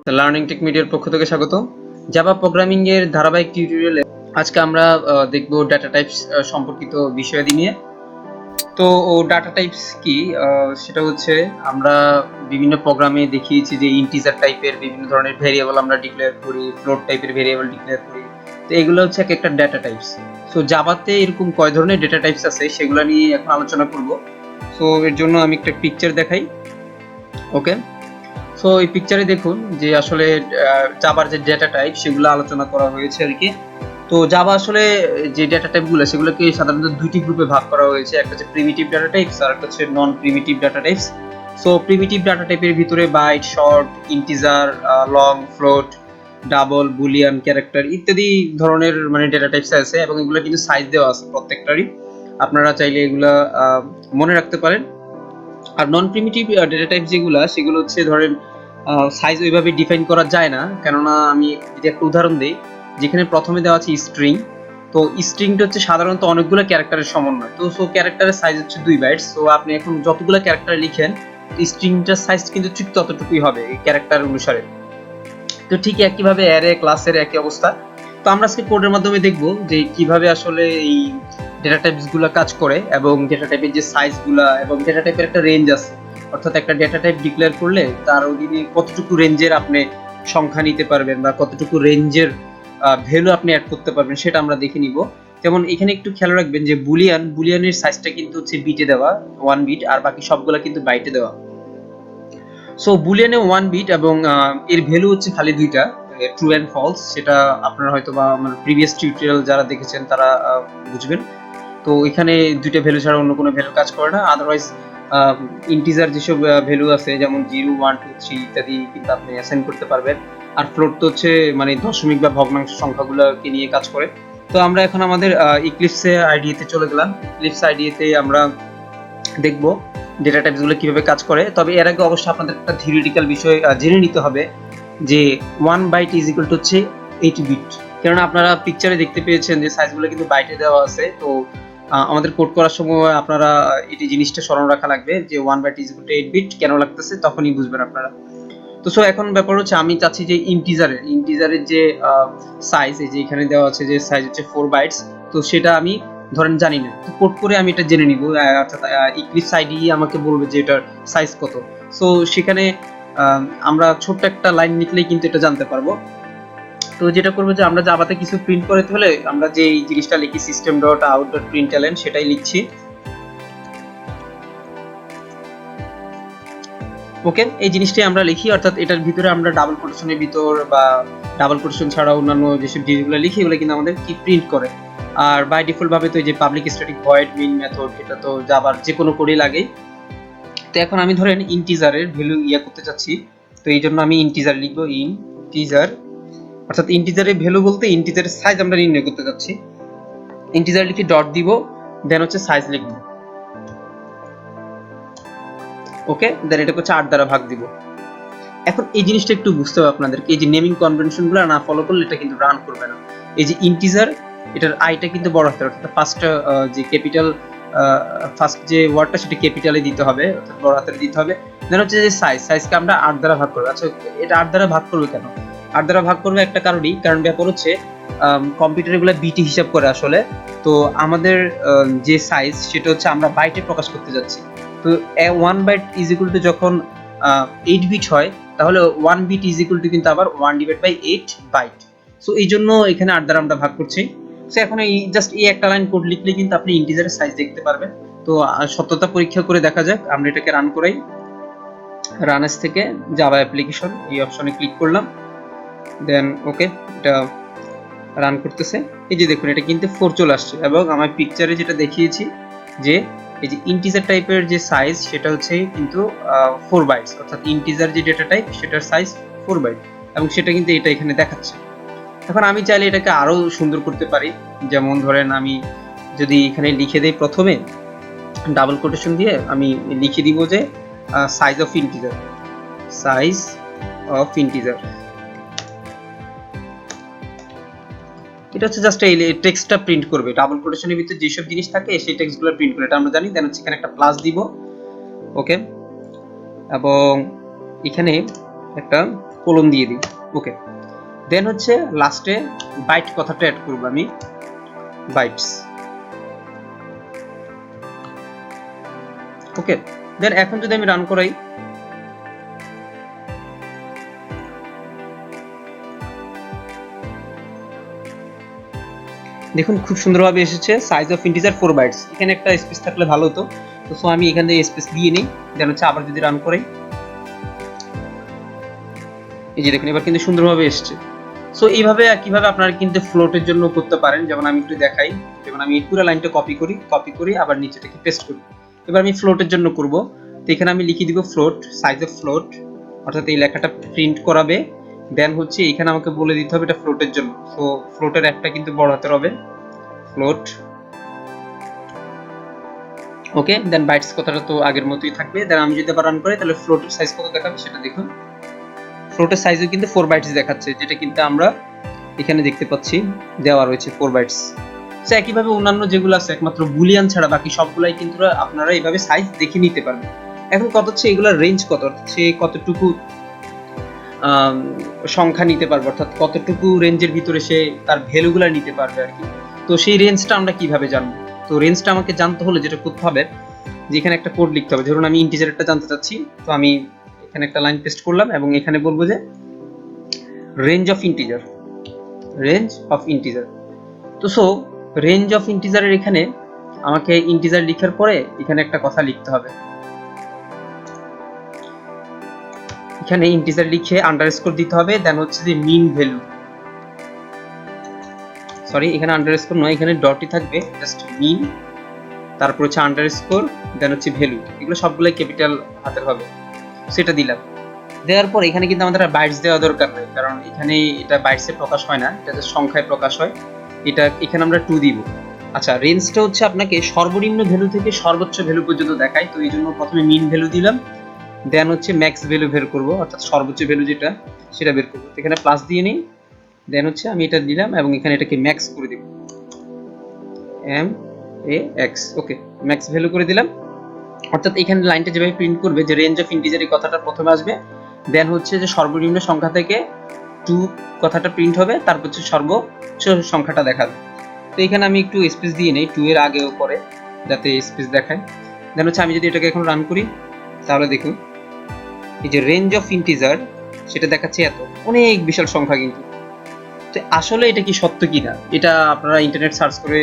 Learning take মিডিয়ার পক্ষ থেকে স্বাগত। জাভা প্রোগ্রামিং এর ধারাবাহিক টিউটোরিয়ালে আজকে আমরা দেখব ডাটা টাইপস সম্পর্কিত বিষয়াদি নিয়ে। তো ডাটা টাইপস কি, সেটা হচ্ছে আমরা বিভিন্ন প্রোগ্রামে দেখিয়েছি যে ইন্টিজার টাইপের বিভিন্ন ধরনের ভেরিয়েবল আমরা ডিক্লেয়ার করি, ফ্লোট টাইপের ভেরিয়েবল ডিক্লেয়ার করি। তো এগুলো হচ্ছে একটা ডাটা টাইপস। সো জাভাতে এরকম কয় ধরনের ডাটা টাইপস আছে সেগুলো নিয়ে এখন আলোচনা করব। সো এর জন্য আমি একটা পিকচার দেখাই। ওকে, সো এই পিকচারে দেখুন যে আসলে জাভার যে ডেটা টাইপ সেগুলো আলোচনা করা হয়েছে আর কি। তো জাভা আসলে যে ডেটা টাইপগুলো সেগুলোকে সাধারণত দুইটি গ্রুপে ভাগ করা হয়েছে, একটা হচ্ছে প্রিমিটিভ ডাটা টাইপস আর একটা হচ্ছে non primitive data types. So primitive data টাইপের ভিতরে byte, short, integer, long, float, double, boolean, character ইত্যাদি ধরনের মানে ডেটা টাইপস আছে এবং এগুলো কিন্তু সাইজ দেওয়া আছে প্রত্যেকটারই। আপনারা চাইলে এগুলা মনে রাখতে পারেন। আর নন প্রিমিটিভ ডেটা টাইপ যেগুলো সেগুলো হচ্ছে ধরেন সাইজ ওইভাবে ডিফাইন করা যায় না, কেননা আমি যদি একটা উদাহরণ দিই, যেখানে প্রথমে দেওয়া আছে স্ট্রিং। তো স্ট্রিংটা হচ্ছে সাধারণত অনেকগুলো ক্যারেক্টারের সমন্বয়। তো সো ক্যারেক্টারের সাইজ হচ্ছে 2 বাইটস। সো আপনি এখন যতগুলো ক্যারেক্টার লিখেন স্ট্রিংটার সাইজ কিন্তু ঠিক ততটুকুই হবে এই ক্যারেক্টার অনুসারে। তো ঠিক একইভাবে অ্যারে ক্লাসের একই অবস্থা। তো আমরা আজকে কোডের মাধ্যমে দেখব যে কিভাবে আসলে এই ডেটা টাইপস গুলো কাজ করে এবং ডেটা টাইপের যে সাইজ গুলা এবং ডেটা টাইপের একটা রেঞ্জ আছে, অর্থাৎ একটা ডেটা টাইপ ডিক্লেয়ার করলে তার অধীনে কতটুকু রেঞ্জের আপনি সংখ্যা নিতে পারবেন বা কতটুকু রেঞ্জের ভ্যালু আপনি অ্যাড করতে পারবেন সেটা আমরা দেখে নিব। যেমন এখানে একটু খেয়াল রাখবেন যে বুলিয়ানের সাইজটা কিন্তু হচ্ছে বিটে দেওয়া 1 বিট, আর বাকি সবগুলা কিন্তু বাইটে দেওয়া। সো বুলিয়ানে 1 বিট এবং এর ভ্যালু হচ্ছে খালি দুইটা, ট্রু এন্ড ফলস। সেটা আপনারা হয়তো বা আমার প্রিভিয়াস টিউটোরিয়াল যারা দেখেছেন তারা বুঝবেন। তো এখানে দুইটা ভ্যালু ছাড়া অন্য কোনো ভ্যালু কাজ করে না। আদারওয়াইজ ইন্টিজার যেসব ভ্যালু আছে যেমন 0, 1, 2, 3 ইত্যাদি কিন্তু আপনি অ্যাসাইন করতে পারবেন। আর ফ্লোট তো হচ্ছে মানে দশমিক বা ভগ্নাংশ সংখ্যাগুলোকে নিয়ে কাজ করে। তো আমরা এখন আমাদের ইক্লিপসে আইডিতে চলে গেলাম। ইক্লিপস আইডিতে আমরা দেখব ডেটা টাইপসগুলো কিভাবে কাজ করে। তবে এর আগে অবশ্যই আপনাদের একটা থিওরিটিক্যাল বিষয় জেনে নিতে হবে যে 1 বাইট ইজ ইকুয়াল টু হচ্ছে 8 বিট। কারণ আপনারা পিকচারে দেখতে পেয়েছেন যে সাইজগুলো কিন্তু বাইটে দেওয়া আছে। তো আমাদের কোড করার সময় আপনারা এই জিনিসটা স্মরণ রাখা লাগবে যে 1 byte is equal to 8 bit কেন লাগতেছে, তখনই বুঝবেন আপনারা। তো সো এখন ব্যাপার হচ্ছে আমি চাচ্ছি যে ইন্টিজারের যে সাইজ, এই যে এখানে দেওয়া আছে যে সাইজ হচ্ছে 4 বাইটস। তো সেটা আমি ধরেন জানি না, তো কোড করে আমি এটা জেনে নিব, অর্থাৎ ইক্লিপস আইডি আমাকে বলবে যে এটার সাইজ কত। সো সেখানে আমরা ছোট্ট একটা লাইন লিখলেই কিন্তু এটা জানতে পারবো। তো যেটা করবো যে আমরা জাভাতে কিছু প্রিন্ট করতে হলে আমরা যে এই জিনিসটা লিখি system.out.println সেটাই লিখছি। ওকে, এই জিনিসটাই আমরা লিখি, অর্থাৎ এটার ভিতরে আমরা ডাবল কোটেশনের ভিতর বা ডাবল কোটেশন ছাড়া অন্যান্য যেসব জিনিসগুলো লিখি এগুলো কিন্তু আমাদের কি প্রিন্ট করে। আর বাই ডিফল্ট ভাবে তো এই যে public static void main method, এটা তো জাভার যে কোনো কোডে লাগে। তো এখন আমি ধরেন ইন্টিজারের ভ্যালু করতে চাচ্ছি, তো এই জন্য আমি ইন্টিজার লিখবো, ইন্টিজার, অর্থাৎ ইন্টিজারের ভ্যালু বলতে ইন্টিজারের সাইজ আমরা নির্ণয় করতে যাচ্ছি। ইন্টিজার লিখে ডট দিব, দেন হচ্ছে সাইজ লিখবো। ওকে, দেন এটাকে হচ্ছে 8 দ্বারা ভাগ দিব। এখন এই জিনিসটা একটু বুঝতে হবে আপনাদেরকে, এই যে নেমিং কনভেনশনগুলো না ফলো করলে এটা কিন্তু রান করবে না। এই যে ইন্টিজার, এটার আইটা কিন্তু বড় হাতের, অর্থাৎ ফার্স্ট যে ক্যাপিটাল ফার্স্ট যে ওয়ার্ডটা সেটা ক্যাপিটালে দিতে হবে, অর্থাৎ বড় হাতের দিতে হবে। দেন হচ্ছে যে সাইজকে আমরা 8 দ্বারা ভাগ করব। আচ্ছা, এটা 8 দ্বারা ভাগ করবে কেন? 8 দ্বারা ভাগ করবে একটা কারণই, কারণ ব্যাপার হচ্ছে কম্পিউটার এগুলো বিটে হিসাব করে আসলে। তো আমাদের যে সাইজ সেটা হচ্ছে আমরা বাইটে প্রকাশ করতে যাচ্ছি। তো 1 বাইট ইজ ইকুয়াল টু যখন 8 বিট হয়, তাহলে 1 বিট ইজ ইকুয়াল টু কিন্তু আবার 1/8 বাইট। সো এই জন্য এখানে 8 দ্বারা আমরা ভাগ করছি। সো এখন এই জাস্ট এই একটা লাইন কোড লিখলে কিন্তু আপনি ইন্টিজারের সাইজ দেখতে পারবেন। তো সত্যতা পরীক্ষা করে দেখা যাক, আমরা এটাকে রান করাই। রানস থেকে জাভা অ্যাপ্লিকেশন এই অপশনে ক্লিক করলাম, দেন ওকে, এটা রান করতেছে। এই যে দেখুন এটা কিন্তু 4 চলে আসছে এবং আমার পিকচারে যেটা দেখিয়েছি যে এই যে ইন্টিজার টাইপের যে সাইজ সেটা হচ্ছে কিন্তু 4 বাইটস, অর্থাৎ ইন্টিজার যে ডেটা টাইপ সেটার সাইজ 4 বাইট এবং সেটা কিন্তু এটা এখানে দেখাচ্ছে। এখন আমি চাইলে এটাকে আরো সুন্দর করতে পারি, যেমন ধরেন আমি যদি এখানে লিখে দেই প্রথমে ডাবল কোটেশন দিয়ে আমি লিখে দিব যে size of integer, size of integer. এটা হচ্ছে জাস্ট এই টেক্সটটা প্রিন্ট করবে, ডাবল কোটেশনের ভিতরে যেসব জিনিস থাকে সেই টেক্সটগুলো প্রিন্ট করে, এটা আমরা জানি। দেন হচ্ছে এখানে একটা প্লাস দিব, ওকে, এবং এখানে একটা কোলন দিয়ে দিই। ওকে, দেন হচ্ছে লাস্টে বাইট কথাটা অ্যাড করব আমি, বাইটস। ওকে, দেন এখন যদি আমি রান করাই, দেখুন খুব সুন্দরভাবে এসেছে। Size of integer 4 bytes. এখানে একটা স্পেস থাকলে ভালো হতো, তো সো আমি এখান থেকে স্পেস দিয়ে নিই। দেন হচ্ছে আবার যদি রান করি, এই যে দেখুন এবার কিন্তু সুন্দরভাবে এসেছে। সো এইভাবে কিভাবে আপনারা কিন্তু ফ্লোটের জন্য করতে পারেন, যেমন আমি একটু দেখাই। যেমন আমি পুরো লাইনটা কপি করি আবার নিচেটাকে পেস্ট করি। এবার আমি ফ্লোটের জন্য করব, তো এখানে আমি লিখে দিব ফ্লোট, সাইজ অফ ফ্লোট, অর্থাৎ এই লেখাটা প্রিন্ট করাবে। দেন হচ্ছে এখানে আমাকে বলে দিতে হবে এটা ফ্লোটের জন্য। সো ফ্লোটের একটা কিন্তু বড় হাতের হবে, ফ্লোট। ওকে, দেন বাইটস কথাটা তো আগের মতোই থাকবে। দেন আমি যদি আবার রান করি তাহলে ফ্লোটের সাইজ কত দেখাবে সেটা দেখুন। ফ্লোটের সাইজও কিন্তু 4 বাইটস দেখাচ্ছে, যেটা কিন্তু আমরা এখানে দেখতে পাচ্ছি দেওয়া রয়েছে 4 বাইটস। সো একইভাবে অন্যান্য যেগুলো আছে একমাত্র বুলিয়ান ছাড়া বাকি সবগুলাই কিন্তু আপনারা এইভাবে সাইজ দেখে নিতে পারবেন। এখন কত হচ্ছে এগুলোর রেঞ্জ কত, অর্থাৎ সে কতটুকু সংখ্যা নিতে পারবে, অর্থাৎ কতটুকু রেঞ্জের ভিতরে সে তার ভ্যালুগুলো নিতে পারবে আর কি। তো সেই রেঞ্জটা আমরা কিভাবে জানবো? তো রেঞ্জটা আমাকে জানতে হলে যেটা করতে হবে, যে এখানে একটা কোড লিখতে হবে। ধরুন আমি ইন্টিজারটা জানতে চাচ্ছি, তো আমি এখানে একটা লাইন পেস্ট করলাম এবং এখানে বলবো যে range of integer, range of integer. তো সো রেঞ্জ অফ ইন্টিজারের এখানে আমাকে ইন্টিজার লিখার পরে এখানে একটা কথা লিখতে হবে। এখানে ইন্টিজার লিখে আন্ডারস্কোর দিতে হবে। দেন হচ্ছে যে মিন ভ্যালু, সরি এখানে আন্ডারস্কোর নয়, এখানে ডটই থাকবে, জাস্ট মিন, তারপর হচ্ছে আন্ডারস্কোর, দেন হচ্ছে ভ্যালু। এগুলো সবগুলাই ক্যাপিটাল হাতের হবে। সেটা দিলাম। দেওয়ার পর এখানে কিন্তু আমাদের বাইটস দেওয়া দরকার নেই, কারণ এখানে এটা বাইটসে প্রকাশ হয় না, এটা জাস্ট সংখ্যায় প্রকাশ হয়। এটা এখানে আমরা 2 দিব। আচ্ছা, রেঞ্জটা হচ্ছে আপনাকে সর্বনিম্ন ভ্যালু থেকে সর্বোচ্চ ভ্যালু পর্যন্ত দেখায়, তো এই জন্য প্রথমে মিন ভ্যালু দিলাম। দেন হচ্ছে ম্যাক্স ভ্যালু বের করব, অর্থাৎ সর্বোচ্চ ভ্যালু যেটা সেটা বের করব। এখানে প্লাস দিয়ে নিই। দেন হচ্ছে আমি এটা দিলাম এবং এখানে এটাকে ম্যাক্স করে দেব, M A x. Okay, max value করে দিলাম। অর্থাৎ এখানে লাইনটা যেভাবে প্রিন্ট করবে যে রেঞ্জ অফ ইন্টিজার এই কথাটা প্রথমে আসবে, দেন হচ্ছে যে সর্বনিম্ন সংখ্যা থেকে 2 কথাটা প্রিন্ট হবে, তারপর হচ্ছে সর্বোচ্চ সংখ্যাটা দেখাবে। তো এখানে আমি একটু স্পেস দিয়ে নেই 2 এর আগে ও পরে, যাতে স্পেস দেখায়। দেন হচ্ছে আমি যদি এটাকে এখন রান করি, তাহলে দেখুন এই যে রেঞ্জ অফ ইন্টিজার সেটা দেখাচ্ছে এত, অনেক বিশাল সংখ্যা কিন্তু। তো আসলে এটা কি সত্য কিনা এটা আপনারা ইন্টারনেট সার্চ করে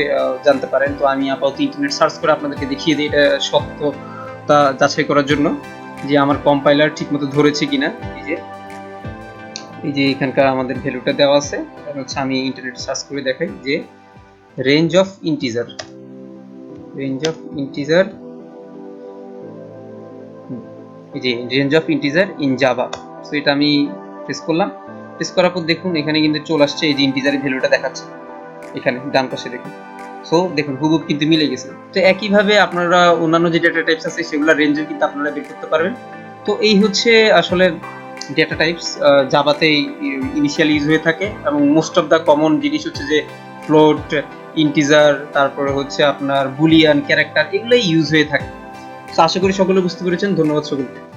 জানতে পারেন। তো আমি আপাতত ইন্টারনেট সার্চ করে আপনাদেরকে দেখিয়ে দিই এটা সত্যতা যাচাই করার জন্য যে আমার কম্পাইলার ঠিকমতো ধরেছে কিনা। এই যে এখানকার আমাদের ভ্যালুটা দেওয়া আছে, তাহলে হচ্ছে আমি ইন্টারনেট সার্চ করে দেখাই যে range of integer, range of integer, এই যে range of integer in Java. So এটা আমি প্রেস করলাম। প্রেস করার পর দেখুন এখানে কিন্তু চলে আসছে, এই যে ইন্টিজারের ভ্যালুটা দেখাচ্ছে এখানে ডান পাশে দেখুন। সো দেখুন হুবহু কিন্তু মিলে গেছে। তো একইভাবে আপনারা অন্যান্য যে ডেটা টাইপস আছে সেগুলোর রেঞ্জও কিন্তু আপনারা বের করতে পারবেন। তো এই হচ্ছে আসলে ডেটা টাইপস জাভাতে ইনিশিয়ালি ইউজ হয়ে থাকে, এবং মোস্ট অফ দা কমন জিনিস হচ্ছে যে ফ্লোট, ইন্টিজার, তারপরে হচ্ছে আপনার বুলিয়ান, ক্যারেক্টার, এগুলোই ইউজ হয়ে থাকে। তো আশা করি সকলে বুঝতে পেরেছেন। ধন্যবাদ সকলকে।